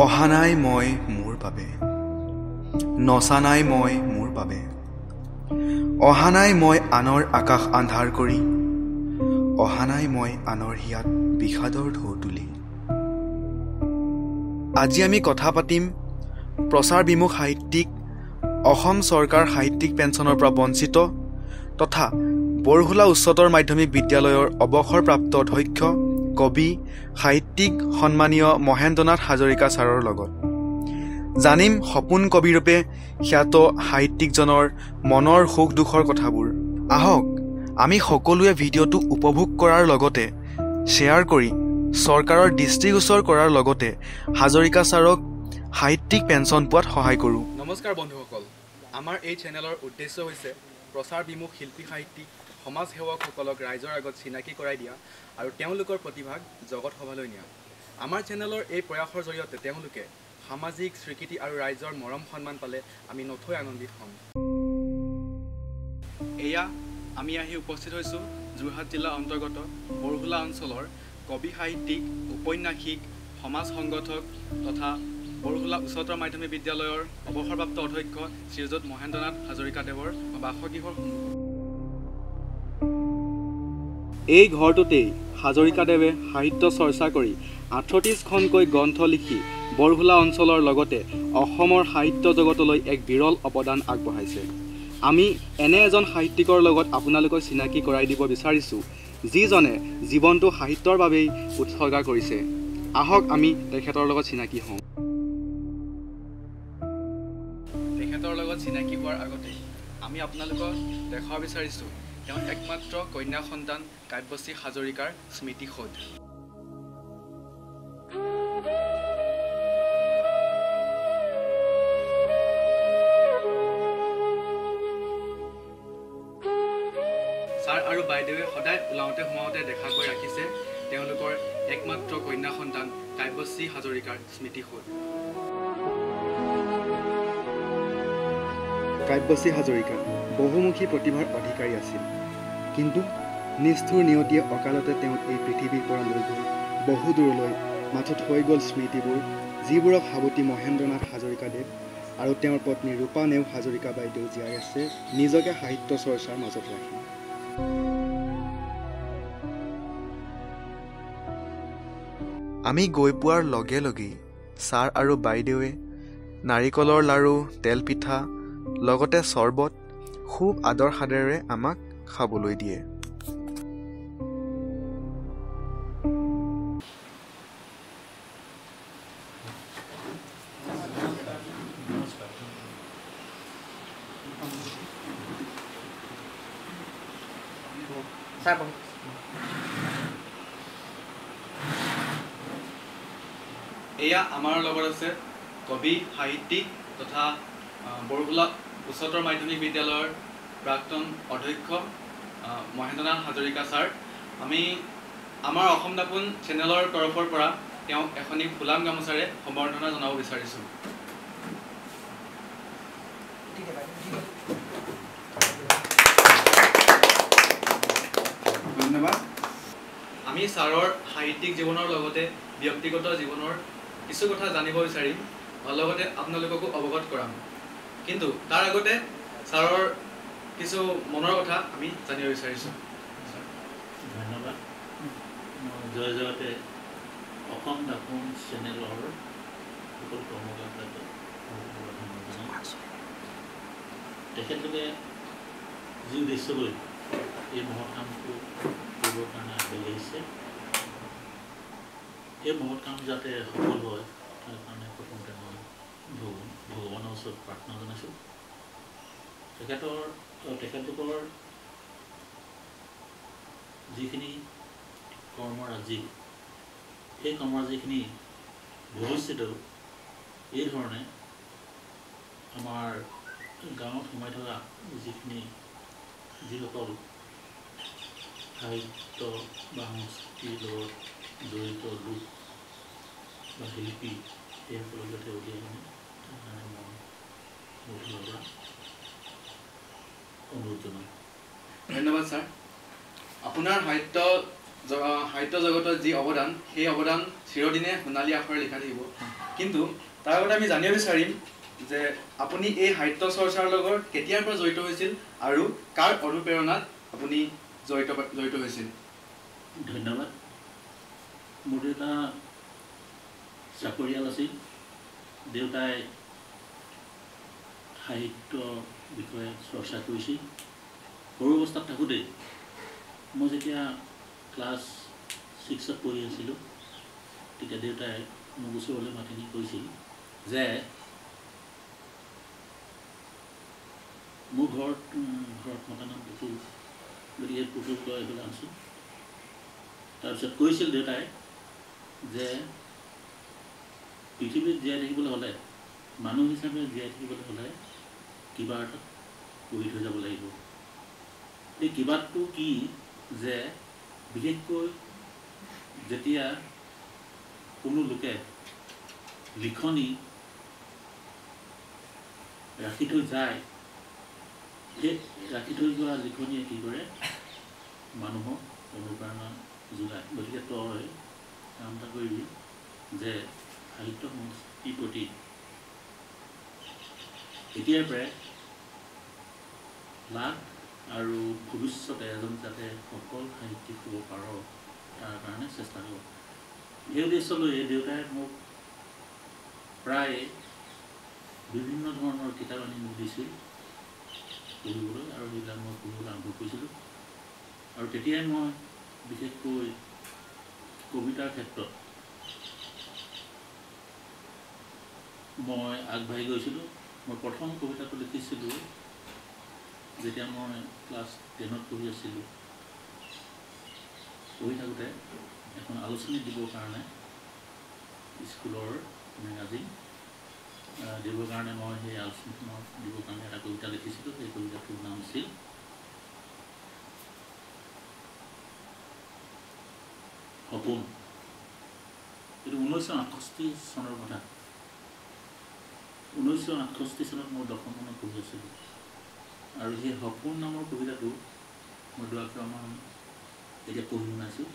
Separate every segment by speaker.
Speaker 1: অহা নাই মই মোৰ বাবে, নচা নাই মই মোৰ বাবে, অহা নাই মই আনৰ আকাশ আন্ধাৰ কৰি, অহা নাই মই আনৰ হিয়াত বিষাদৰ ঢৌ তুলি। আজি আমি কথা পাতিম প্ৰচাৰ বিমুখ সাহিত্যিক, অসম চৰকাৰ সাহিত্যিক পেঞ্চনৰ পৰা বঞ্চিত তথা বৰঘোলা উচ্চতৰ মাধ্যমিক বিদ্যালয়ৰ অৱসৰপ্ৰাপ্ত অধ্যক্ষ, কবি, সাহিত্যিক সন্মানীয় মহেন্দ্ৰনাথ হাজৰিকা ছাৰৰ লগত। জানিম সপোন কবিৰূপে খ্যাত সাহিত্যিকজনৰ মনৰ সুখ দুখৰ কথাবোৰ। আহক আমি সকলোৱে ভিডিঅ'টো উপভোগ কৰাৰ লগতে শ্বেয়াৰ কৰি চৰকাৰৰ দৃষ্টিগোচৰ কৰাৰ লগতে হাজৰিকা ছাৰক সাহিত্যিক পেঞ্চন পোৱাত সহায় কৰোঁ। নমস্কাৰ বন্ধুসকল, আমাৰ এই চেনেলৰ উদ্দেশ্য হৈছে প্ৰচাৰ বিমুখ শিল্পী সাহিত্যিক সমাজ সেৱকসকলক ৰাইজৰ আগত চিনাকি কৰাই দিয়া আৰু তেওঁলোকৰ প্ৰতিভাক জগত সভালৈ নিয়া। আমাৰ চেনেলৰ এই প্ৰয়াসৰ জৰিয়তে তেওঁলোকে সামাজিক স্বীকৃতি আৰু ৰাইজৰ মৰম সন্মান পালে আমি নথৈ আনন্দিত হ'ম। এয়া আমি আহি উপস্থিত হৈছোঁ যোৰহাট জিলা অন্তৰ্গত বৰঘোলা অঞ্চলৰ কবি সাহিত্যিক, ঔপন্যাসিক, সমাজ সংগঠক তথা বৰঘোলা উচ্চতৰ মাধ্যমিক বিদ্যালয়ৰ অৱসৰপ্ৰাপ্ত অধ্যক্ষ শ্ৰীযুত মহেন্দ্ৰনাথ হাজৰিকাদেৱৰ বাসগৃহৰ সন্মুখত। এই ঘৰটোতেই হাজৰিকাদেৱে সাহিত্য চৰ্চা কৰি ৩৮খনকৈ গ্ৰন্থ লিখি বৰঘোলা অঞ্চলৰ লগতে অসমৰ সাহিত্য জগতলৈ এক বিৰল অৱদান আগবঢ়াইছে। আমি এনে এজন সাহিত্যিকৰ লগত আপোনালোকক চিনাকি কৰাই দিব বিচাৰিছোঁ, যিজনে জীৱনটো সাহিত্যৰ বাবেই উৎসৰ্গা কৰিছে। আহক আমি তেখেতৰ লগত চিনাকি হওঁ। তেখেতৰ লগত চিনাকি হোৱাৰ আগতে আমি আপোনালোকক দেখাব বিচাৰিছোঁ তেওঁৰ একমাত্ৰ কন্যা সন্তান কাব্যশ্ৰী হাজৰিকাৰ স্মৃতিসৌধ। ছাৰ আৰু বাইদেৱে সদায় ওলাওঁতে সোমাওঁতে দেখা কৰি ৰাখিছে তেওঁলোকৰ একমাত্ৰ কন্যা সন্তান কাব্যশ্ৰী হাজৰিকাৰ স্মৃতিসৌধ। কাব্যশ্ৰী হাজৰিকা বহুমুখী প্ৰতিভাৰ অধিকাৰী আছিল, কিন্তু নিষ্ঠুৰ নিয়তিয়ে অকালতে তেওঁক এই পৃথিৱীৰ পৰা লৈ গ'ল বহু দূৰলৈ। মাথোঁ থৈ গ'ল স্মৃতিবোৰ, যিবোৰক সাৱটি মহেন্দ্ৰনাথ হাজৰিকাদেৱ আৰু তেওঁৰ পত্নী ৰূপা নেওগ হাজৰিকা বাইদেউ জীয়াই আছে নিজকে সাহিত্য চৰ্চাৰ মাজত ৰাখি। আমি গৈ পোৱাৰ লগে লগেই ছাৰ আৰু বাইদেৱে নাৰিকলৰ লাড়ু, তেল পিঠা লগতে চৰ্বত খুব আদৰ সাদৰেৰে আমাক খাবলৈ দিয়ে। এয়া আমাৰ লগত আছে কবি, সাহিত্যিক তথা বৰঘোলা উচ্চতৰ মাধ্যমিক বিদ্যালয়ৰ প্ৰাক্তন অধ্যক্ষ মহেন্দ্ৰনাথ হাজৰিকা ছাৰ। আমি আমাৰ অসম দাপোন চেনেলৰ তৰফৰ পৰা তেওঁক এখনি ফুলাম গামোচাৰে সম্বৰ্ধনা জনাব বিচাৰিছোঁ। ধন্যবাদ। আমি ছাৰৰ সাহিত্যিক জীৱনৰ লগতে ব্যক্তিগত জীৱনৰ কিছু কথা জানিব বিচাৰিম, লগতে আপোনালোককো অৱগত কৰাম, কিন্তু তাৰ আগতে ছাৰৰ কিছু মনৰ কথা আমি জানিব বিচাৰিছোঁ।
Speaker 2: ধন্যবাদ। জয় জয়তে অসম দাপোন চেনেলৰ সকলো কৰ্মকৰ্তাক তেখেতলোকে যি উদ্দেশ্য লৈ এই মহৎ কামটো কৰিবৰ কাৰণে আগবাঢ়ি আহিছে, এই মহৎ কাম যাতে সফল হয় তাৰ কাৰণে প্ৰথমতে মই ভগৱানৰ ওচৰত প্ৰাৰ্থনা জনাইছোঁ। তেখেতলোকৰ যিখিনি কৰ্মৰাজি, সেই কৰ্মৰাজিখিনি ভৱিষ্যতেও এই ধৰণে আমাৰ গাঁৱত সোমাই থকা যিসকল সাহিত্য বা সংস্কৃতিৰ লগত জড়িত লোক বা শিল্পী, সেইসকলক যাতে উলিয়াই আনে তাৰ কাৰণে মই মোৰ ফালৰ পৰা অনুৰোধ জনাওঁ।
Speaker 1: ধন্যবাদ ছাৰ। আপোনাৰ সাহিত্য সাহিত্য জগতৰ যি অৱদান সেই অৱদান চিৰদিনে সোণালী আখৰে লিখা থাকিব কিন্তু তাৰ আগতে আমি জানিব বিচাৰিম যে আপুনি এই সাহিত্য চৰ্চাৰ লগত কেতিয়াৰ পৰা জড়িত হৈছিল আৰু কাৰ অনুপ্ৰেৰণাত আপুনি জড়িত হৈছিল
Speaker 2: ধন্যবাদ মোৰ দেউতা চাকৰিয়াল আছিল দেউতাই সাহিত্য বিষয়ে চৰ্চা কৰিছিল সৰু অৱস্থাত থাকোঁতে মই যেতিয়া ক্লাছ 6ত পঢ়ি আছিলোঁ তেতিয়া দেউতাই মোক ওচৰলৈ মাতি নি কৈছিল যে মোৰ ঘৰত মতা নাম পুতুল গতিকে পুতুল লৈ আহিবলৈ আনিছোঁ তাৰপিছত কৈছিল দেউতাই যে পৃথিৱীত জীয়াই থাকিবলৈ হ'লে মানুহ হিচাপে জীয়াই থাকিবলৈ হ'লে কিবা এটা পঢ়ি থৈ যাব লাগিব এই কিবাটো কি যে বিশেষকৈ যেতিয়া কোনো লোকে লিখনি ৰাখি থৈ যায় সেই ৰাখি থৈ যোৱা লিখনিয়ে কি কৰে মানুহক অনুপ্ৰেৰণা যোগায় গতিকে তই কাম এটা কৰিবি যে সাহিত্য সংস্কৃতিৰ প্ৰতি এতিয়াৰ পৰাই লাভ আৰু ভৱিষ্যতে এজন যাতে সফল সাহিত্যিক হ'ব পাৰ তাৰ কাৰণে চেষ্টা কৰ সেই উদ্দেশ্যলৈ দেউতাই মোক প্ৰায় বিভিন্ন ধৰণৰ কিতাপ আনি মোক দিছিল পঢ়িবলৈ আৰু সেইবিলাক মই পঢ়িবলৈ আৰম্ভ কৰিছিলোঁ আৰু তেতিয়াই মই বিশেষকৈ কবিতাৰ ক্ষেত্ৰত মই আগবাঢ়ি গৈছিলোঁ মই প্ৰথম কবিতাটো লিখিছিলোঁ যেতিয়া মই ক্লাছ 10ত পঢ়ি আছিলোঁ পঢ়ি থাকোঁতে এখন আলোচনী দিবৰ কাৰণে স্কুলৰ মেগাজিন দিবৰ কাৰণে মই সেই আলোচনীখনৰ দিবৰ কাৰণে এটা কবিতা লিখিছিলোঁ সেই কবিতাটোৰ নাম আছিল সপোন এইটো 1968 চনৰ কথা 1968 চনত মই 10ম মানত পঢ়ি আছিলোঁ আৰু সেই সপোন নামৰ কবিতাটো মই দুআষাৰমান এতিয়া পঢ়ি শুনাইছোঁ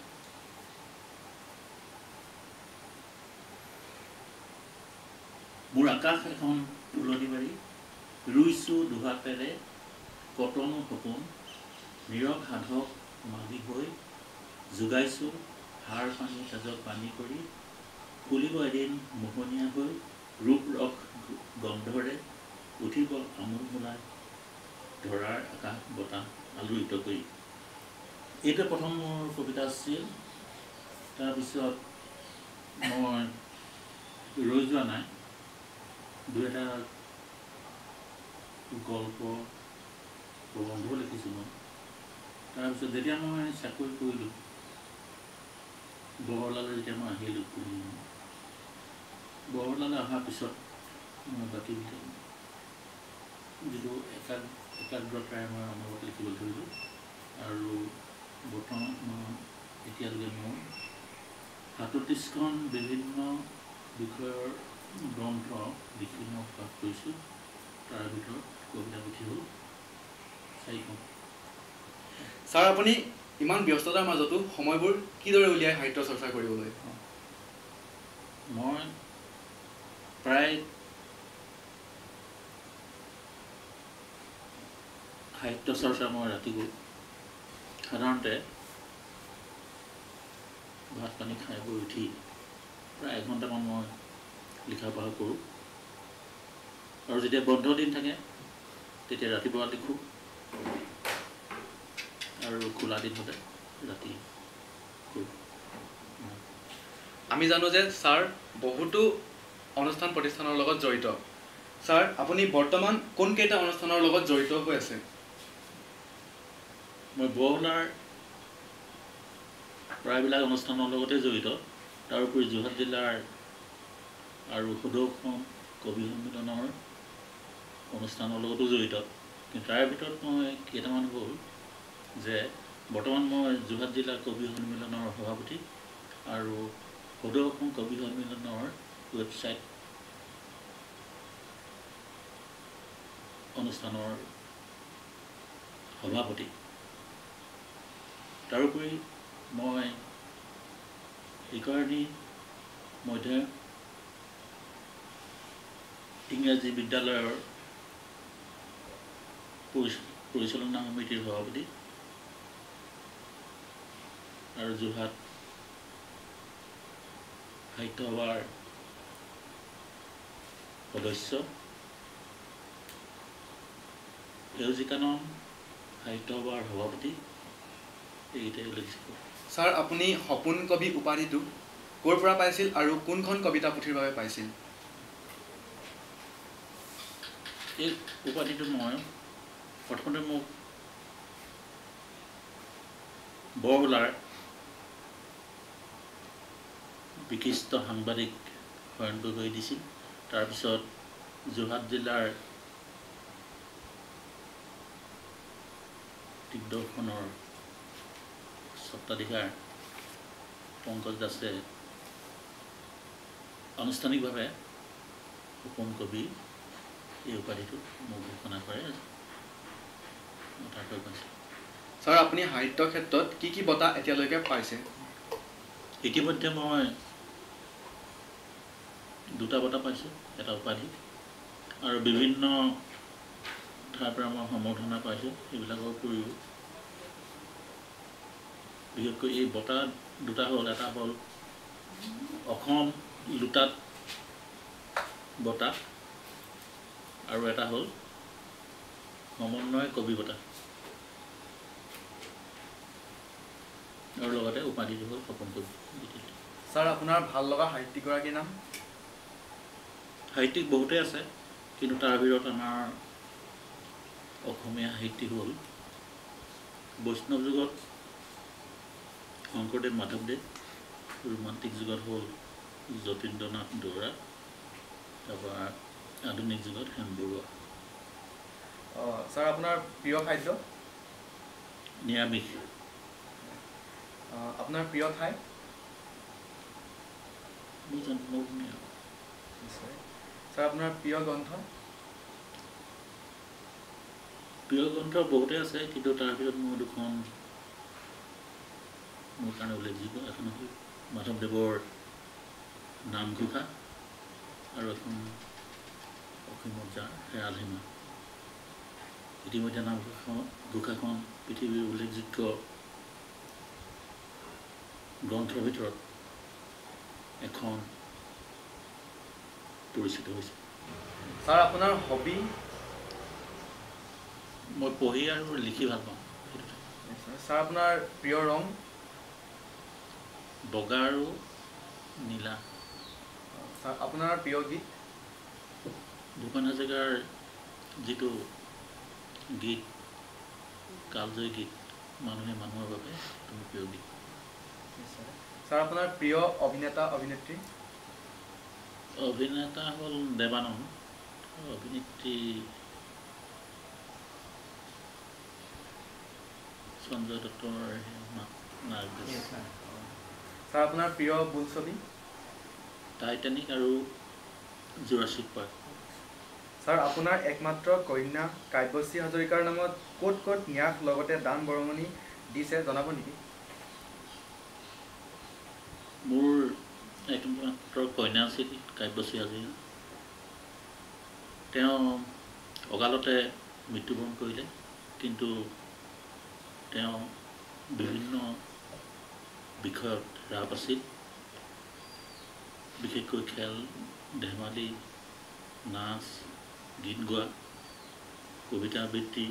Speaker 2: মোৰ আকাশ এখন ফুলনি বাৰী ৰুইছোঁ দুহাতেৰে কটনো সপোন নীৰৱ সাধক মালি হৈ যোগাইছোঁ সাৰ পানী তেজত পানী কৰি ফুলিব এদিন মোহনীয়া হৈ ৰূপ ৰস গন্ধৰে উঠিব আমোল মোলাই ধৰাৰ আকাশ বতাহ আলোড়িত কৰি এইটো প্ৰথম মোৰ কবিতা আছিল তাৰপিছত মই ৰৈ যোৱা নাই দুই এটা গল্প প্ৰবন্ধ লিখিছোঁ মই তাৰপিছত যেতিয়া মই চাকৰি কৰিলোঁ বৰলালৈ যেতিয়া মই আহিলোঁ বৰলালৈ অহাৰ পিছত মই বাকী যিটো একাগ্ৰতাৰে মই অনুভৱ লিখিবলৈ ধৰিলোঁ আৰু বৰ্তমান মই এতিয়ালৈকে মোৰ 37খন বিভিন্ন বিষয়ৰ গ্ৰন্থ লিখি মই প্ৰকাশ কৰিছোঁ তাৰ ভিতৰত কবিতা পুথি হ'ল 4খন
Speaker 1: ছাৰ আপুনি ইমান ব্যস্ততাৰ মাজতো সময়বোৰ কিদৰে উলিয়াই সাহিত্য চৰ্চা কৰিবলৈ
Speaker 2: মই প্ৰায় সাহিত্য চৰ্চা মই ৰাতি কৰোঁ সাধাৰণতে ভাত পানী খাই বৈ উঠি প্ৰায় 1 ঘণ্টামান মই লিখা পঢ়া কৰোঁ আৰু যেতিয়া বন্ধ দিন থাকে তেতিয়া ৰাতিপুৱা লিখোঁ আৰু খোলা দিন হ'লে ৰাতি কৰোঁ
Speaker 1: আমি জানো যে ছাৰ বহুতো অনুষ্ঠান প্ৰতিষ্ঠানৰ লগত জড়িত ছাৰ আপুনি বৰ্তমান কোনকেইটা অনুষ্ঠানৰ লগত জড়িত হৈ আছে
Speaker 2: মই বৰহলাৰ প্ৰায়বিলাক অনুষ্ঠানৰ লগতে জড়িত তাৰোপৰি যোৰহাট জিলাৰ আৰু সদৌ অসম কবি সন্মিলনৰ অনুষ্ঠানৰ লগতো জড়িত কিন্তু তাৰ ভিতৰত মই কেইটামান হ'ল যে বৰ্তমান মই যোৰহাট জিলা কবি সন্মিলনৰ সভাপতি আৰু সদৌ অসম কবি সন্মিলনৰ ৱেবছাইট অনুষ্ঠানৰ সভাপতি তাৰোপৰি মই এইকাৰণেই মধ্য ইংৰাজী বিদ্যালয়ৰ পৰিচালনা সমিতিৰ সভাপতি আৰু যোৰহাট সাহিত্য সভাৰ সদস্য সেউজীকানন সাহিত্য সভাৰ সভাপতি এইকেইটাই উল্লেখযোগ্য।
Speaker 1: ছাৰ আপুনি সপোন কবি উপাধিটো ক'ৰ পৰা পাইছিল আৰু কোনখন কবিতা পুথিৰ বাবে পাইছিল?
Speaker 2: এই উপাধিটো মই প্ৰথমতে মোক বৰহোলাৰ বিশিষ্ট সাংবাদিক হয়ন গগৈয়ে দিছিল। তাৰপিছত যোৰহাট জিলাৰ দিগদৰ্শনৰ স্বত্বাধিকাৰ পংকজ দাসে আনুষ্ঠানিকভাৱে সপোন কবি এই উপাধিটো মোক ঘোষণা কৰে।
Speaker 1: ছাৰ আপুনি সাহিত্য ক্ষেত্ৰত কি কি বঁটা এতিয়ালৈকে পাইছে?
Speaker 2: ইতিমধ্যে মই 2টা বঁটা পাইছোঁ, এটা উপাধি আৰু বিভিন্ন ঠাইৰ পৰা মই সম্বৰ্ধনা পাইছোঁ। এইবিলাকৰ উপৰিও বিশেষকৈ এই বঁটা 2টা হ'ল, এটা হ'ল অসম লুটাত বঁটা আৰু এটা হ'ল সমন্বয় কবি বঁটা আৰু লগতে উপাধিটো হ'ল সপোন কবি।
Speaker 1: ছাৰ আপোনাৰ ভাল লগা সাহিত্যিকগৰাকীৰ নাম?
Speaker 2: সাহিত্যিক বহুতেই আছে, কিন্তু তাৰ ভিতৰত আমাৰ অসমীয়া সাহিত্যিক হ'ল বৈষ্ণৱ যুগত শংকৰদেৱ মাধৱদেৱ, ৰোমান্টিক যুগত হ'ল যতীন্দ্ৰনাথ দুৱৰা, তাৰপৰা আধুনিক যুগত হেম বৰুৱা।
Speaker 1: ছাৰ আপোনাৰ প্ৰিয় খাদ্য?
Speaker 2: নিৰামিষ।
Speaker 1: আপোনাৰ প্ৰিয় ঠাই?
Speaker 2: মোৰ জন্মভূমি।
Speaker 1: ছাৰ আপোনাৰ প্ৰিয় গ্ৰন্থ?
Speaker 2: প্ৰিয় গ্ৰন্থ বহুতেই আছে, কিন্তু তাৰ ভিতৰত মোৰ 2খন মোৰ কাৰণে উল্লেখযোগ্য। এখন হ'ল মাধৱদেৱৰ নামঘোষা আৰু এখন অসীমত যাৰ হেৰাল সীমা। ইতিমধ্যে নামঘোষাখন পৃথিৱীৰ উল্লেখযোগ্য গ্ৰন্থৰ ভিতৰত এখন পৰিচিত হৈছে।
Speaker 1: ছাৰ আপোনাৰ হবি?
Speaker 2: মই পঢ়ি আৰু লিখি ভাল পাওঁ।
Speaker 1: ছাৰ আপোনাৰ প্ৰিয় ৰং?
Speaker 2: বগা আৰু নীলা।
Speaker 1: ছাৰ আপোনাৰ প্ৰিয় গীত?
Speaker 2: ভূপেন হাজৰিকাৰ যিটো গীত, কালজয়ী গীত, মানুহে মানুহৰ বাবে, তুমি প্ৰিয় গীত।
Speaker 1: ছাৰ আপোনাৰ প্ৰিয় অভিনেতা অভিনেত্ৰী?
Speaker 2: অভিনেতা হ'ল দেৱানন্দ, অভিনেত্ৰী সঞ্জয় দত্তৰ নায়ক।
Speaker 1: ছাৰ আপোনাৰ প্ৰিয় বোলছবি?
Speaker 2: টাইটানিক আৰু জুৰাছিক পাৰ্ক।
Speaker 1: ছাৰ আপোনাৰ একমাত্ৰ কন্যা কাব্যশ্ৰী হাজৰিকাৰ নামত ক'ত ক'ত ন্যাস লগতে দান বৰঙণি দিছে জনাব নেকি?
Speaker 2: মোৰ একমাত্ৰ কন্যা আছিল কাব্যশ্ৰী হাজৰিকা। তেওঁ অকালতে মৃত্যুবৰণ কৰিলে, কিন্তু তেওঁ বিভিন্ন বিষয়ত ৰাপ আছিল, বিশেষকৈ খেল ধেমালি, নাচ, গীত গোৱা, কবিতা আবৃত্তি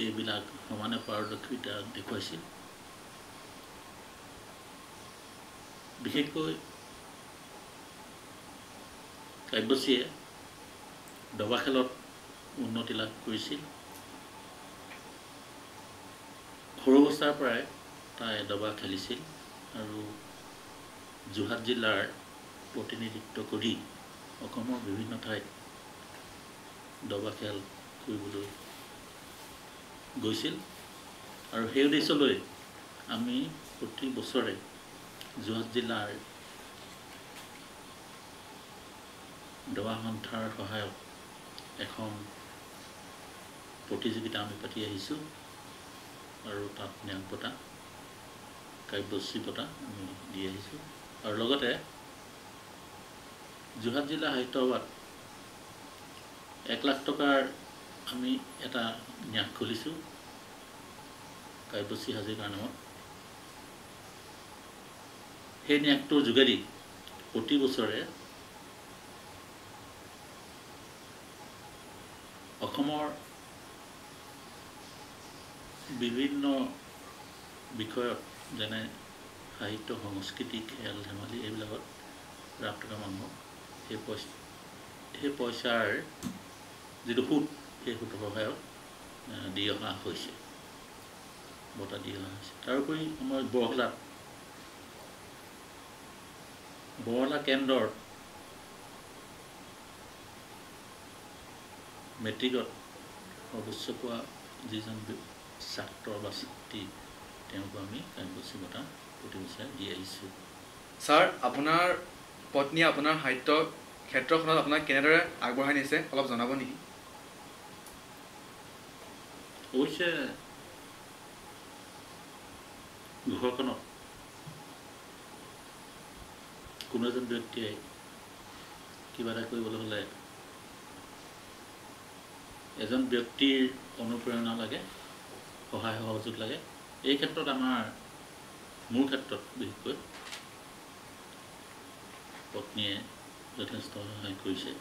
Speaker 2: এইবিলাক সমানে পাৰদৰ্শিতা দেখুৱাইছিল। বিশেষকৈ কাব্যশ্ৰীয়ে দবা খেলত উন্নতি লাভ কৰিছিল। সৰু অৱস্থাৰ পৰাই তাই দবা খেলিছিল আৰু যোৰহাট জিলাৰ প্ৰতিনিধিত্ব কৰি অসমৰ বিভিন্ন ঠাইত দবা খেল কৰিবলৈ গৈছিল। আৰু সেই উদ্দেশ্যলৈ আমি প্ৰতি বছৰে যোৰহাট জিলাৰ দবা সন্থাৰ সহায়ত এখন প্ৰতিযোগিতা আমি পাতি আহিছোঁ আৰু তাত ন্যাস বঁটা কাব্যশ্ৰী বঁটা আমি দি আহিছোঁ আৰু লগতে যোৰহাট জিলা সাহিত্য সভাত 1 লাখ টকাৰ আমি এটা ন্যাস খুলিছোঁ কাব্যশ্ৰী হাজৰিকাৰ নামত। সেই ন্যাসটোৰ যোগেদি প্ৰতি বছৰে অসমৰ বিভিন্ন বিষয়ত যেনে সাহিত্য সংস্কৃতি খেল ধেমালি এইবিলাকত ৰাপ থকা মানুহক সেই পইচাৰ যিটো সুত সেই সুতৰ সহায়ত দি অহা হৈছে বঁটা দি অহা হৈছে। তাৰোপৰি আমাৰ বৰহলা কেন্দ্ৰৰ মেট্ৰিকত সৰ্বোচ্চ পোৱা যিজন ছাত্ৰ বা ছাত্ৰী তেওঁকো আমি কাব্যশ্ৰী বঁটা প্ৰতি বছৰে দি আহিছোঁ।
Speaker 1: ছাৰ, আপোনাৰ পত্নীয়ে আপোনাৰ সাহিত্য ক্ষেত্ৰখনত আপোনাক কেনেদৰে আগবঢ়াই নিছে অলপ জনাব নেকি?
Speaker 2: অৱশ্যে ঘৰখনত কোনো এজন ব্যক্তিয়ে কিবা এটা কৰিবলৈ হ'লে এজন ব্যক্তিৰ অনুপ্ৰেৰণা লাগে, সহায় সহযোগ লাগে। এই ক্ষেত্ৰত মোৰ ক্ষেত্ৰত বিশেষকৈ পত্নীয়ে যথেষ্ট সহায় কৰিছে।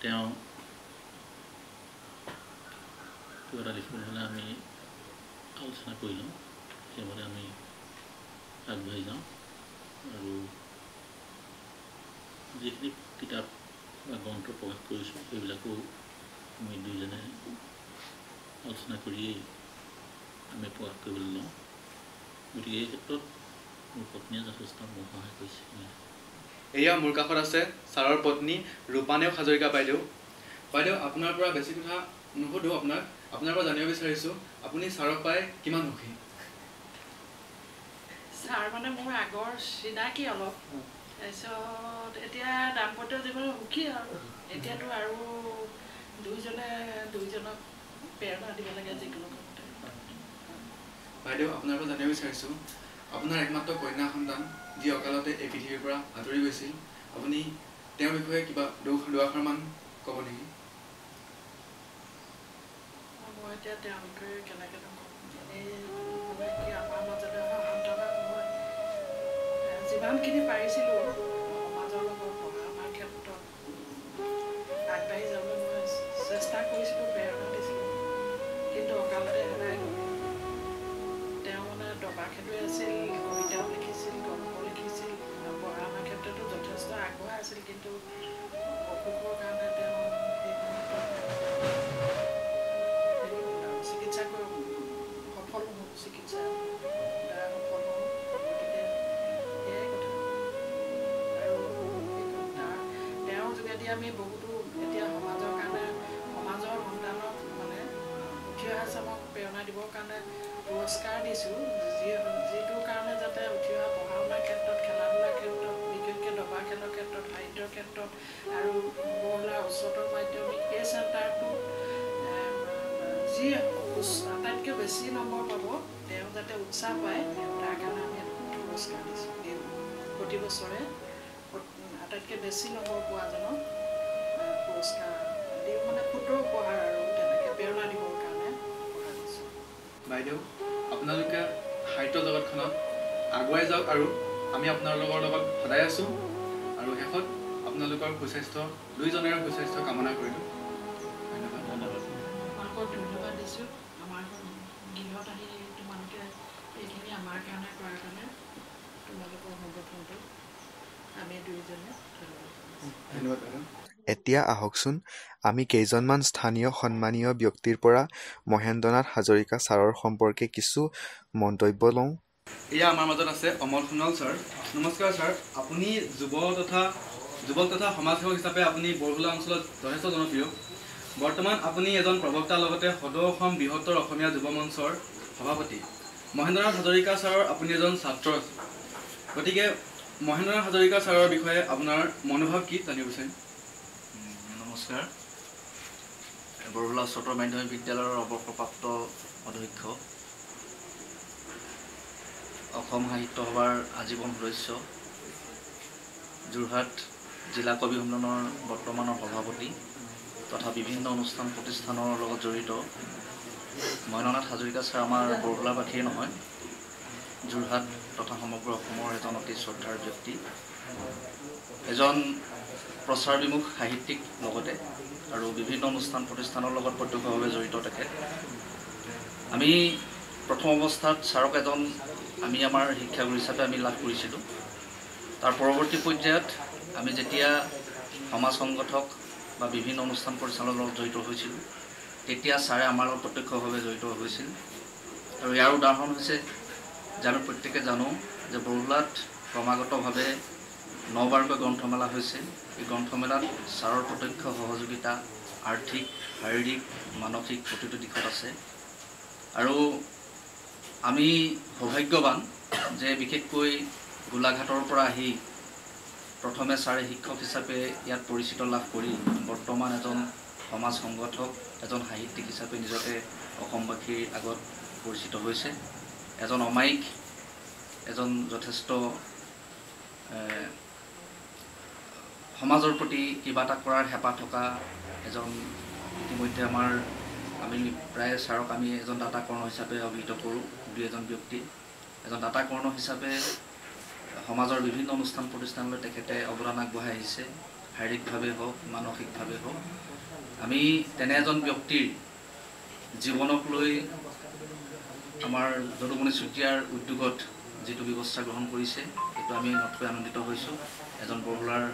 Speaker 2: তেওঁ কিবা এটা লিখিবলৈ হ'লে আমি আলোচনা কৰি লওঁ, সেইমতে আমি আগবাঢ়ি যাওঁ আৰু যিখিনি কিতাপ বা গ্ৰন্থ প্ৰকাশ কৰিছোঁ সেইবিলাকো আমি দুয়োজনে আলোচনা কৰিয়েই আমি প্ৰকাশ কৰিবলৈ লওঁ। গতিকে এই ক্ষেত্ৰত মোৰ পত্নীয়ে যথেষ্ট মোক সহায় কৰিছে।
Speaker 1: এয়া মোৰ কাষত আছে ছাৰৰ পত্নী ৰূপানেও হাজৰিকা বাইদেউ। বাইদেউ, আপোনাৰ পৰা বেছি কথা নুসুধো, আপোনাৰ পৰা জানিব বিচাৰিছোঁ আপুনি ছাৰক পাই কিমান সুখী?
Speaker 3: ছাৰ মানে মোৰ আগৰ চিনাকি অলপ, তাৰপিছত এতিয়া দাম্পত্য জীৱনত সুখী আৰু এতিয়াতো আৰু দুইজনক প্ৰেৰণা দিব লাগে যিকোনো কামতে।
Speaker 1: বাইদেউ, আপোনাৰ পৰা জানিব বিচাৰিছোঁ আপোনাৰ একমাত্ৰ কন্যা সন্তান যি অকালতে এই পৃথিৱীৰ পৰা আঁতৰি গৈছিল, আপুনি তেওঁৰ বিষয়ে কিবা দুআষাৰমান ক'ব নেকি?
Speaker 3: মই এতিয়া তেওঁৰ বিষয়ে কেনেকৈ নকওঁ, এনেই মানে কি আমাৰ মাজতে অহা সন্তানক মই যিমানখিনি পাৰিছিলোঁ সমাজৰ লগত পঢ়া শুনাৰ ক্ষেত্ৰত আগবাঢ়ি যাবলৈ মই চেষ্টা কৰিছিলোঁ, প্ৰেৰণা দিছিলোঁ, কিন্তু অকালতে হেৰাই গ'ল। তেওঁ মানে দবা খেলুৱৈ আছিল, কবিতাও লিখিছিল, গল্প লিখিছিল, পঢ়া শুনাৰ ক্ষেত্ৰতো যথেষ্ট আগবঢ়া আছিল, কিন্তু অসুখৰ কাৰণে তেওঁ চিকিৎসা সফল নহ'ল, চিকিৎসা দ্বাৰা সফল নহ'ল। গতিকে এয়াই কথা। আৰু তেওঁৰ যোগেদি আমি বহুতো এতিয়া সমাজৰ কাৰণে, সমাজৰ সন্তানক মানে উঠি অহা চামক প্ৰেৰণা দিবৰ কাৰণে পুৰস্কাৰ দিছোঁ, যিটোৰ কাৰণে যাতে উঠি অহা পঢ়া শুনাৰ ক্ষেত্ৰত, খেলা ধূলাৰ ক্ষেত্ৰত, বিশেষকৈ দবা খেলৰ ক্ষেত্ৰত, সাহিত্যৰ ক্ষেত্ৰত আৰু বৰহলা উচ্চতৰ মাধ্যমিক এই চেণ্টাৰটো যি আটাইতকৈ বেছি নম্বৰ পাব তেওঁ যাতে উৎসাহ পায়, তাৰ কাৰণে আমি পুৰস্কাৰ দিওঁ প্ৰতি বছৰে। আটাইতকৈ বেছি নম্বৰ পোৱাজনক পুৰস্কাৰ দিওঁ, মানে ক্ষুদ্ৰ উপহাৰ আৰু তেনেকৈ প্ৰেৰণা দিবৰ কাৰণে উপহাৰ দিছোঁ।
Speaker 1: বাইদেউ, আপোনালোকে সাহিত্য জগতখনত আগুৱাই যাওক আৰু আমি আপোনালোকৰ লগত সদায় আছোঁ। আৰু শেষত আপোনালোকৰ সুস্বাস্থ্য, দুয়োজনেৰে সুস্বাস্থ্য কামনা কৰিলোঁ। ধন্যবাদ।
Speaker 3: আপোনালোকক ধন্যবাদ দিছোঁ। আমাৰ গৃহত আহি তোমালোকে এইখিনি আমাৰ কাৰণে কৰাৰ কাৰণে তোমালোকৰ সংগঠনটো আমি দুয়োজনে ধন্যবাদ
Speaker 1: বাইদেউ।
Speaker 4: এতিয়া আহকচোন আমি কেইজনমান স্থানীয় সন্মানীয় ব্যক্তিৰ পৰা মহেন্দ্ৰনাথ হাজৰিকা ছাৰৰ সম্পৰ্কে কিছু মন্তব্য লওঁ।
Speaker 1: এয়া আমাৰ মাজত আছে অমল সোণোৱাল ছাৰ। নমস্কাৰ ছাৰ, আপুনি যুৱক তথা সমাজসেৱক হিচাপে আপুনি বৰহলা অঞ্চলত যথেষ্ট জনপ্ৰিয়। বৰ্তমান আপুনি এজন প্ৰবক্তাৰ লগতে সদৌ অসম বৃহত্তৰ অসমীয়া যুৱ মঞ্চৰ সভাপতি। মহেন্দ্ৰনাথ হাজৰিকা ছাৰৰ আপুনি এজন ছাত্ৰ আছে, গতিকে মহেন্দ্ৰনাথ হাজৰিকা ছাৰৰ বিষয়ে আপোনাৰ মনোভাৱ কি জানিব বিচাৰিম?
Speaker 5: নমস্কাৰ। বৰহলা উচ্চতৰ মাধ্যমিক বিদ্যালয়ৰ অৱসৰপ্ৰাপ্ত অধ্যক্ষ
Speaker 6: অসম সাহিত্য সভাৰ আজীৱন সদস্য, যোৰহাট জিলা কবি সন্মিলনৰ বৰ্তমানৰ সভাপতি তথা বিভিন্ন অনুষ্ঠান প্ৰতিষ্ঠানৰ লগত জড়িত মহেন্দ্ৰনাথ হাজৰিকা ছাৰ আমাৰ বৰহোলাবাসীয়ে নহয়, যোৰহাট তথা সমগ্ৰ অসমৰ এজন অতি শ্ৰদ্ধাৰ ব্যক্তি, এজন প্ৰচাৰ বিমুখ সাহিত্যিক লগতে আৰু বিভিন্ন অনুষ্ঠান প্ৰতিষ্ঠানৰ লগত প্ৰত্যক্ষভাৱে জড়িত তেখেত। আমি প্ৰথম অৱস্থাত ছাৰক আমি আমাৰ শিক্ষাগুৰু হিচাপে আমি লাভ কৰিছিলোঁ। তাৰ পৰৱৰ্তী পৰ্যায়ত আমি যেতিয়া সমাজ সংগঠক বা বিভিন্ন অনুষ্ঠান পৰিচালনাৰ লগত জড়িত হৈছিলোঁ, তেতিয়া ছাৰে আমাৰ লগত প্ৰত্যক্ষভাৱে জড়িত হৈছিল। আৰু ইয়াৰ উদাহৰণ হৈছে যে আমি প্ৰত্যেকে জানো যে বৰহোলাত ক্ৰমাগতভাৱে 9বাৰকৈ গ্ৰন্থমেলা হৈছে। এই গ্ৰন্থমেলাত ছাৰৰ প্ৰত্যক্ষ সহযোগিতা আৰ্থিক, শাৰীৰিক, মানসিক প্ৰতিটো দিশত আছে। আৰু আমি সৌভাগ্যৱান যে বিশেষকৈ গোলাঘাটৰ পৰা আহি প্ৰথমে ছাৰে শিক্ষক হিচাপে ইয়াত পৰিচিত লাভ কৰি বৰ্তমান এজন সমাজ সংগঠক, এজন সাহিত্যিক হিচাপে নিজকে অসমবাসীৰ আগত পৰিচিত হৈছে। এজন অমায়িক, এজন যথেষ্ট সমাজৰ প্ৰতি কিবা এটা কৰাৰ হেঁপাহ থকা এজন, ইতিমধ্যে আমি প্ৰায় ছাৰক আমি এজন দাতা কৰ্ণ হিচাপে অভিহিত কৰোঁ। দুই এজন ব্যক্তি এজন দাতা কৰ্ণ হিচাপে সমাজৰ বিভিন্ন অনুষ্ঠান প্ৰতিষ্ঠানলৈ তেখেতে অৱদান আগবঢ়াই আহিছে, শাৰীৰিকভাৱে হওক, মানসিকভাৱে হওক। আমি তেনে এজন ব্যক্তিৰ জীৱনক লৈ আমাৰ যদুমণি চুতীয়াৰ উদ্যোগত যিটো ব্যৱস্থা গ্ৰহণ কৰিছে, সেইটো আমি নথৈ আনন্দিত হৈছোঁ। এজন বৰহোলাৰ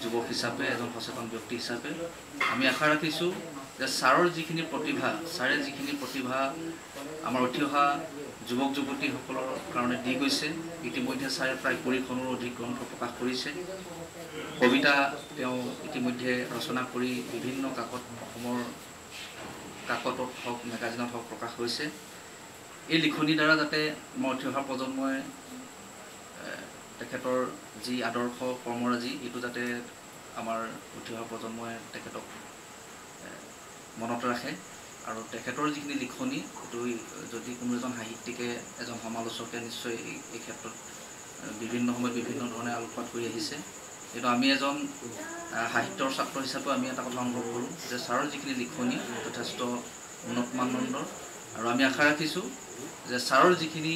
Speaker 6: যুৱক হিচাপে, এজন সচেতন ব্যক্তি হিচাপে আমি আশা ৰাখিছোঁ যে ছাৰে যিখিনি প্ৰতিভা আমাৰ উঠি অহা যুৱক যুৱতীসকলৰ কাৰণে দি গৈছে, ইতিমধ্যে ছাৰে প্ৰায় 20খনৰ অধিক গ্ৰন্থ প্ৰকাশ কৰিছে। কবিতা তেওঁ ইতিমধ্যে ৰচনা কৰি বিভিন্ন অসমৰ কাকতত হওক, মেগাজিনত হওক প্ৰকাশ হৈছে। এই লিখনিৰ দ্বাৰা যাতে আমাৰ উঠি অহা প্ৰজন্মই তেখেতৰ যি আদৰ্শ কৰ্মৰাজি, এইটো যাতে আমাৰ উঠি অহা প্ৰজন্মই তেখেতক মনত ৰাখে। আৰু তেখেতৰ যিখিনি লিখনি, এইটো যদি কোনো এজন সাহিত্যিকে, এজন সমালোচকে নিশ্চয় এই ক্ষেত্ৰত বিভিন্ন সময়ত বিভিন্ন ধৰণে আলোকপাত কৰি আহিছে। কিন্তু আমি এজন সাহিত্যৰ ছাত্ৰ হিচাপেও আমি এটা কথা অনুভৱ কৰোঁ যে ছাৰৰ যিখিনি লিখনি যথেষ্ট উন্নত মানদণ্ডৰ। আৰু আমি আশা ৰাখিছোঁ যে ছাৰৰ যিখিনি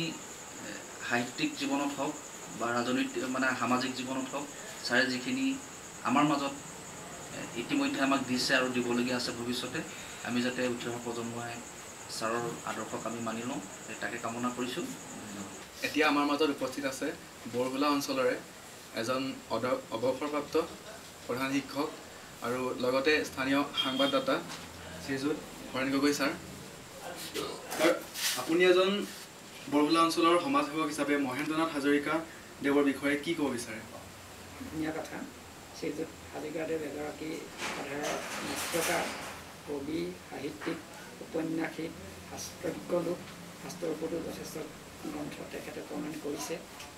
Speaker 6: সাহিত্যিক জীৱনত হওক বা ৰাজনৈতিক সামাজিক জীৱনত হওক, ছাৰে যিখিনি আমাৰ মাজত ইতিমধ্যে আমাক দিছে আৰু দিবলগীয়া আছে ভৱিষ্যতে, আমি যাতে উঠি অহা প্ৰজন্মই ছাৰৰ আদৰ্শক আমি মানি লওঁ, তাকে কামনা কৰিছোঁ।
Speaker 1: এতিয়া আমাৰ মাজত উপস্থিত আছে বৰহোলা অঞ্চলৰে এজন অৱসৰপ্ৰাপ্ত প্ৰধান শিক্ষক আৰু লগতে স্থানীয় সাংবাদদাতা শ্ৰীযুত হৰেণ গগৈ ছাৰ। আপুনি এজন বৰহোলা অঞ্চলৰ সমাজসেৱক হিচাপে মহেন্দ্ৰনাথ হাজৰিকা দেৱৰ বিষয়ে কি ক'ব বিচাৰে?
Speaker 7: ধুনীয়া কথা। শ্ৰীযুত হাজৰিকাদেৱ এগৰাকী সাধাৰণ নাট্যকাৰ, কবি, সাহিত্যিক, উপন্যাসিক, শাস্ত্ৰজ্ঞ লোক। শাস্ত্ৰৰ ওপৰতো যথেষ্ট গ্ৰন্থ তেখেতে প্ৰমাণ কৰিছে,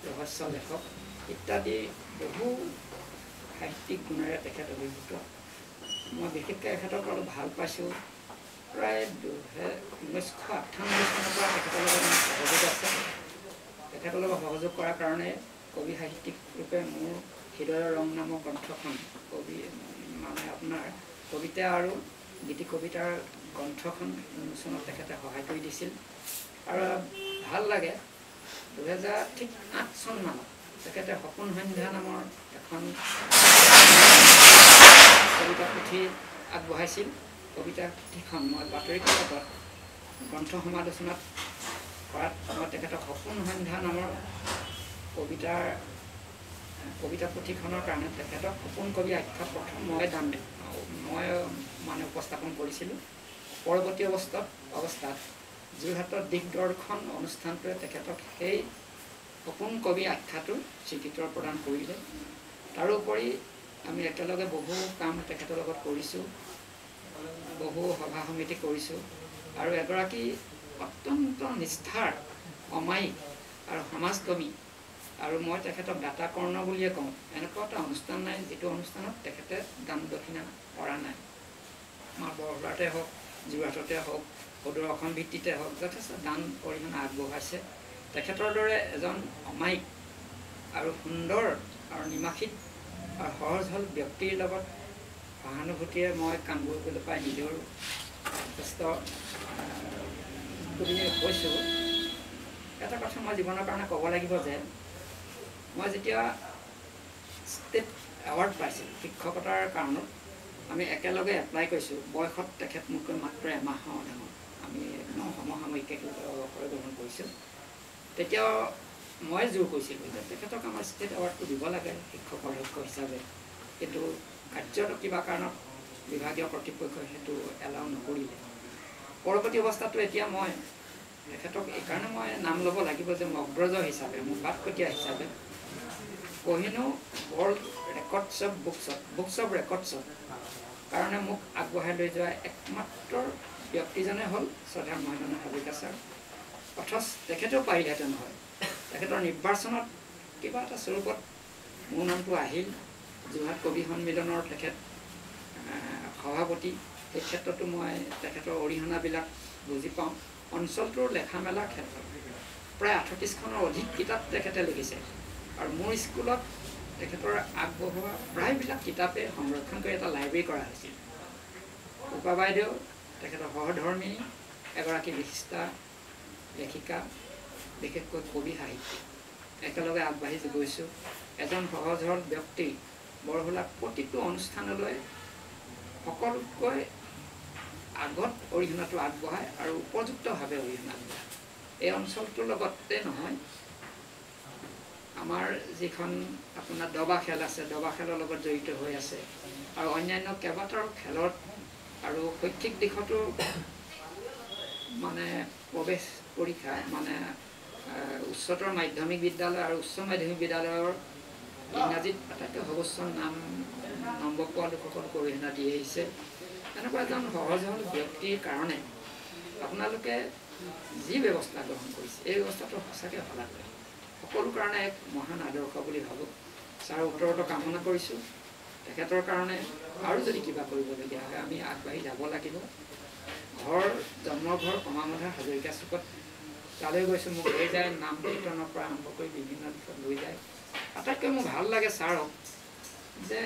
Speaker 7: ৰহস্য লেখক ইত্যাদি বহু সাহিত্যিক গুণেৰে তেখেত অভিভূত। মই বিশেষকৈ তেখেতক অলপ ভাল পাইছোঁ। প্ৰায় 1998 চনৰ পৰা তেখেতৰ লগত মোৰ সহযোগ আছে। তেখেতৰ লগত সহযোগ কৰাৰ কাৰণে কবি সাহিত্যিক ৰূপে মোৰ হৃদয়ৰ ৰং নামৰ গ্ৰন্থখন আপোনাৰ কবিতা আৰু গীতি কবিতাৰ গ্ৰন্থখন উন্মোচনত তেখেতে সহায় কৰি দিছিল। আৰু ভাল লাগে, 2008 চনমানত তেখেতে সপোন সন্ধ্যা নামৰ এখন কবিতা পুথি আগবঢ়াইছিল। কবিতা পুথিখন মই বাতৰি কাকতত গ্ৰন্থ সমালোচনাত কৰাত মই তেখেতক সপোন সন্ধ্যা নামৰ কবিতা পুথিখনৰ কাৰণে তেখেতক সপোন কবি আখ্যা প্ৰথম মই উপস্থাপন কৰিছিলোঁ। পৰৱৰ্তী অৱস্থাত যোৰহাটৰ দিগদৰ্শন অনুষ্ঠানটোৱে তেখেতক সেই সপোন কবি আখ্যাটো স্বীকৃতি প্ৰদান কৰিলে। তাৰোপৰি আমি একেলগে বহু কাম তেখেতৰ লগত কৰিছোঁ, বহু সভা সমিতি কৰিছোঁ। আৰু এগৰাকী অত্যন্ত নিষ্ঠাৰ, অমায়িক আৰু সমাজকৰ্মী, আৰু মই তেখেতক দাতা কৰ্ণ বুলিয়ে কওঁ। এনেকুৱা এটা অনুষ্ঠান নাই যিটো অনুষ্ঠানত তেখেতে দান দক্ষিণা কৰা নাই। আমাৰ বৰহোলাতে হওক, যোৰহাটতে হওক, সদৌ অসম ভিত্তিতে হওক যথেষ্ট দান অৰিহণা আগবঢ়াইছে। তেখেতৰ দৰে এজন অমায়িক আৰু সুন্দৰ আৰু নিমাখিত আৰু সহজ সৰল ব্যক্তিৰ লগত সহানুভূতিৰে মই কাম কৰিবলৈ পাই নিজৰ যথেষ্ট বুলি কৈছোঁ। এটা কথা মই জীৱনৰ কাৰণে ক'ব লাগিব যে মই যেতিয়া ষ্টেট এৱাৰ্ড পাইছিলোঁ শিক্ষকতাৰ কাৰণত, আমি একেলগে এপ্লাই কৰিছোঁ। বয়সত তেখেত মোতকৈ মাত্ৰ এমাহৰ ডাঙৰ, আমি সমসাময়িক অৱসৰ গ্ৰহণ কৰিছোঁ। তেতিয়াও মই জোৰ কৰিছিলোঁ যে তেখেতক আমাৰ ষ্টেট এৱাৰ্ডটো দিব লাগে শিক্ষকৰ লক্ষ্য হিচাপে, কিন্তু কাৰ্যত কিবা কাৰণত বিভাগীয় কৰ্তৃপক্ষই সেইটো এলাউ নকৰিলে। পৰৱৰ্তী অৱস্থাটো এতিয়া মই তেখেতক এইকাৰণে মই নাম ল'ব লাগিব যে মই অগ্ৰজ হিচাপে, মোৰ বাটকটীয়া হিচাপে Kohinoor world records of books of ৰেকৰ্ডছত কাৰণে মোক আগবঢ়াই লৈ যোৱা একমাত্ৰ ব্যক্তিজনে হ'ল শ্ৰদ্ধাৰ মহেন্দ্ৰনাথ হাজৰিকা ছাৰ। অথচ তেখেতেও পাৰিলেহেঁতেন হয়, তেখেতৰ নিৰ্বাচনত কিবা এটা স্বৰূপত মোৰ নামটো আহিল। যোৰহাট কবি সন্মিলনৰ তেখেত সভাপতি, সেই ক্ষেত্ৰতো মই তেখেতৰ অৰিহণাবিলাক বুজি পাওঁ। অঞ্চলটোৰ লেখা মেলাৰ ক্ষেত্ৰত প্ৰায় 38খনৰ অধিক কিতাপ তেখেতে লিখিছে, আৰু মোৰ স্কুলত তেখেতৰ আগবঢ়োৱা প্ৰায়বিলাক কিতাপে সংৰক্ষণ কৰি এটা লাইব্ৰেৰী কৰা হৈছিল। উপা বাইদেউ তেখেতৰ সহধৰ্মিনী, এগৰাকী বিশিষ্টা লেখিকা, বিশেষকৈ কবি সাহিত্যিক, একেলগে আগবাঢ়ি গৈছোঁ। এজন সহজ সৰল ব্যক্তি বৰহোলাত প্ৰতিটো অনুষ্ঠানলৈ সকলোতকৈ আগত অৰিহণাটো আগবঢ়ায় আৰু উপযুক্তভাৱে অৰিহণা আগবঢ়ায়। এই অঞ্চলটোৰ লগতে নহয়, আমাৰ যিখন আপোনাৰ দবা খেল আছে, দবা খেলৰ লগত জড়িত হৈ আছে, আৰু অন্যান্য কেইবাটাও খেলত আৰু শৈক্ষিক দিশতো মানে প্ৰৱেশ পৰীক্ষা মানে উচ্চতৰ মাধ্যমিক বিদ্যালয় আৰু উচ্চ মাধ্যমিক বিদ্যালয়ৰ ইংৰাজীত আটাইতকৈ সৰ্বোচ্চ নম্বৰ পোৱা লোকসকলক অৰিহণা দি আহিছে। এনেকুৱা এজন সহজ সৰল ব্যক্তিৰ কাৰণে আপোনালোকে যি ব্যৱস্থা গ্ৰহণ কৰিছে, এই ব্যৱস্থাটো সঁচাকৈ শলাগ লয়, সকলো কাৰণে এক মহান আদৰ্শ বুলি ভাবোঁ। ছাৰৰ উত্তৰতো কামনা কৰিছোঁ। তেখেতৰ কাৰণে আৰু যদি কিবা কৰিবলগীয়া হয় আমি আগবাঢ়ি যাব লাগিব। ঘৰ জন্মঘৰ কমামধা হাজৰিকা চুকত তালৈ গৈছোঁ, মোক লৈ যায়, নাম কীৰ্তনৰ পৰা আৰম্ভ কৰি বিভিন্ন দিশত লৈ যায়। আটাইতকৈ মোৰ ভাল লাগে ছাৰক যে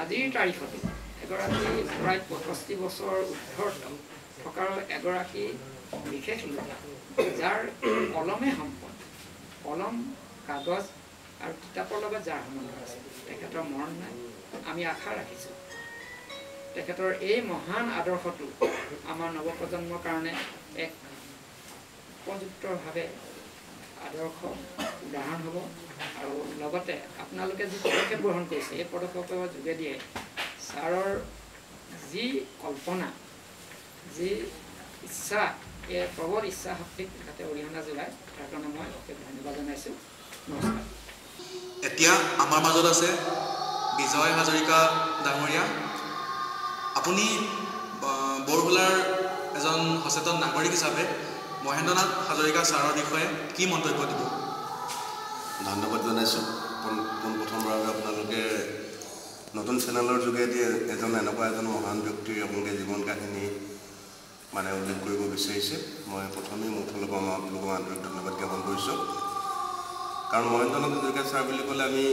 Speaker 7: আজিৰ তাৰিখতো এগৰাকী প্ৰায় 65 বছৰ উৰ্ধত থকাৰ এগৰাকী বিশেষ লোক, যাৰ কলমে সম্পদ, কলম কাগজ আৰু কিতাপৰ লগত যাৰ সম্বন্ধ আছে, তেখেতৰ মৰণ নাই। আমি আশা ৰাখিছোঁ তেখেতৰ এই মহান আদৰ্শটো আমাৰ নৱপ্ৰজন্মৰ কাৰণে এক উপযুক্তভাৱে আদৰ্শ উদাহৰণ হ'ব। আৰু লগতে আপোনালোকে যি পদক্ষেপ গ্ৰহণ কৰিছে, এই পদক্ষেপৰ যোগেদিয়ে ছাৰৰ যি কল্পনা, যি ইচ্ছা, এই প্ৰবল ইচ্ছা শক্তিক যাতে অৰিহণা যোগায়, তাৰ কাৰণে মই অশেষ ধন্যবাদ জনাইছোঁ। নমস্কাৰ।
Speaker 1: এতিয়া আমাৰ মাজত আছে বিজয় হাজৰিকা ডাঙৰীয়া। আপুনি বৰহোলাৰ এজন সচেতন নাগৰিক হিচাপে মহেন্দ্ৰনাথ হাজৰিকা ছাৰৰ বিষয়ে কি মন্তব্য দিব?
Speaker 8: ধন্যবাদ জনাইছোঁ। পোনপ্ৰথমবাৰৰ বাবে আপোনালোকে নতুন চেনেলৰ যোগেদি এনেকুৱা এজন মহান ব্যক্তিৰ আপোনালোকে জীৱন কাহিনী মানে উল্লেখ কৰিব বিচাৰিছে। মই প্ৰথমেই মোৰ ফালৰ পৰা আপোনালোকক আন্তৰিক ধন্যবাদ জ্ঞাপন কৰিছোঁ। কাৰণ মহেন্দ্ৰনাথ হাজৰিকা ছাৰ বুলি ক'লে আমি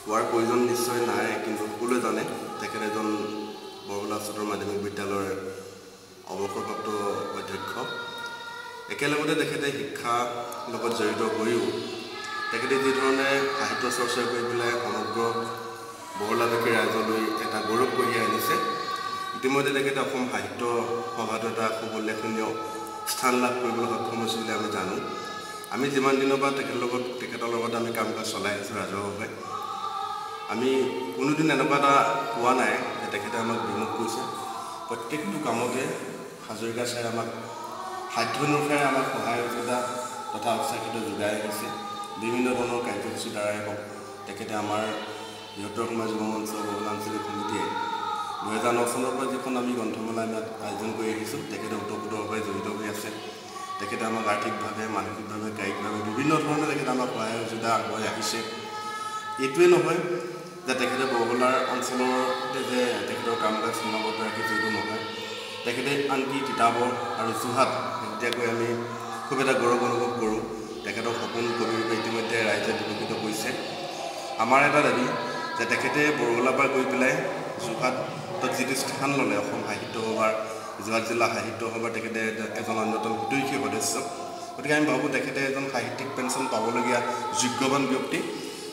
Speaker 8: কোৱাৰ প্ৰয়োজন নিশ্চয় নাই, কিন্তু সকলোৱে জানে তেখেত এজন বৰহোলা উচ্চতৰ মাধ্যমিক বিদ্যালয়ৰ অৱসৰপ্ৰাপ্ত অধ্যক্ষ। একেলগতে তেখেতে শিক্ষাৰ লগত জড়িত হৈও তেখেতে যিধৰণে সাহিত্য চৰ্চা কৰি পেলাই সমগ্ৰ বৰহোলাবাসী ৰাইজলৈ এটা গৌৰৱ কঢ়িয়াই আনিছে। ইতিমধ্যে তেখেতে অসম সাহিত্য সভাতো এটা খুব উল্লেখনীয় স্থান লাভ কৰিবলৈ সক্ষম হৈছে বুলি আমি জানো। আমি যিমান দিনৰ পৰা তেখেতৰ লগত আমি কাম কাজ চলাই আছোঁ ৰাজহুৱাভাৱে, আমি কোনোদিন এনেকুৱা এটা পোৱা নাই যে তেখেতে আমাক বিমুখ কৰিছে। প্ৰত্যেকটো কামতে হাজৰিকা ছাৰে আমাক সাধ্য অনুসাৰে আমাক সহায় সহযোগিতা তথা উৎসাহিত যোগাই আহিছে। বিভিন্ন ধৰণৰ কাৰ্যসূচীৰ দ্বাৰাই হওক, তেখেতে আমাৰ বৃহত্তৰ সমাজ যুৱ মঞ্চ বৰহোলা আঞ্চলিক সমিতিয়ে 2009 চনৰ পৰা যিখন আমি গ্ৰন্থমেলা আমি আয়োজন কৰি আহিছোঁ, তেখেতে ওতঃপ্ৰোতভাৱে জড়িত হৈ আছে। তেখেতে আমাক আৰ্থিকভাৱে, মানসিকভাৱে, কায়িকভাৱে বিভিন্ন ধৰণে তেখেতে আমাক সহায় সহযোগিতা আগবঢ়াই আহিছে। এইটোৱে নহয় যে তেখেতে বৰহোলাৰ অঞ্চলতে যে তেখেতৰ কাম কাজ সীমাবদ্ধ ৰাখিছে, এইটো নহয়। তেখেতে আনকি তিতাবৰ আৰু যোৰহাট শেহতীয়াকৈ আমি খুব এটা গৌৰৱ অনুভৱ কৰোঁ তেখেতক সপোন কবিৰূপে ইতিমধ্যে ৰাইজে বিকশিত কৰিছে। আমাৰ এটা দাবী যে তেখেতে বৰহোলাৰ পৰা গৈ পেলাই যোৰহাটত যিটো স্থান ল'লে অসম সাহিত্য সভাৰ, যোৰহাট জিলা সাহিত্য সভাৰ তেখেতে এজন অন্যতম হিতৈষী সদস্য। গতিকে আমি ভাবোঁ তেখেতে এজন সাহিত্যিক পেঞ্চন পাবলগীয়া যোগ্যৱান ব্যক্তি।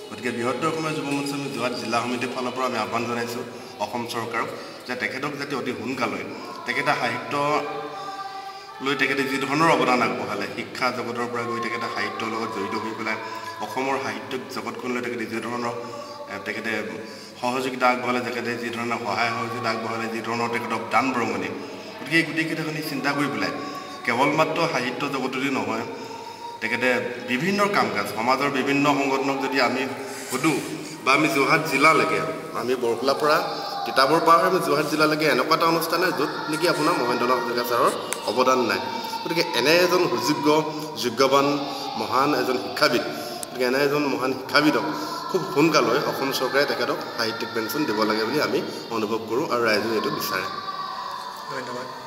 Speaker 8: গতিকে বৃহত্তৰ অসমৰ যুৱ মঞ্চ আমি যোৰহাট জিলা সমিতিৰ ফালৰ পৰা আমি আহ্বান জনাইছোঁ অসম চৰকাৰক যে তেখেতক যাতে অতি সোনকালে তেখেতে সাহিত্য লৈ তেখেতে যি ধৰণৰ অৱদান আগবঢ়ালে, শিক্ষা জগতৰ পৰা গৈ তেখেতে সাহিত্যৰ লগত জড়িত হৈ পেলাই অসমৰ সাহিত্যিক জগতখনলৈ তেখেতে যি ধৰণৰ তেখেতে সহযোগিতা আগবঢ়ালে, তেখেতে যি ধৰণৰ সহায় সহযোগিতা আগবঢ়ালে, যি ধৰণৰ তেখেতক দান বৰঙণি, গতিকে এই গোটেইকেইটাখিনি চিন্তা কৰি পেলাই কেৱল মাত্ৰ সাহিত্য জগততেই নহয়, তেখেতে বিভিন্ন কাম কাজ সমাজৰ বিভিন্ন সংগঠনক যদি আমি সুধোঁ বা আমি যোৰহাট জিলালৈকে, আমি বৰহোলাৰ পৰা তিতাবৰ পাৰ হৈ আমি যোৰহাট জিলালৈকে এনেকুৱা এটা অনুষ্ঠান নাই য'ত নেকি আপোনাৰ মহেন্দ্ৰনাথ হাজৰিকা ছাৰৰ অৱদান নাই। গতিকে এনে এজন সুযোগ্য যোগ্যৱান মহান এজন শিক্ষাবিদ, গতিকে এনে এজন মহান শিক্ষাবিদক খুব সোনকালে অসম চৰকাৰে তেখেতক সাহিত্যিক পেঞ্চন দিব লাগে বুলি আমি অনুভৱ কৰোঁ আৰু ৰাইজে এইটো বিচাৰে।
Speaker 1: ধন্যবাদ।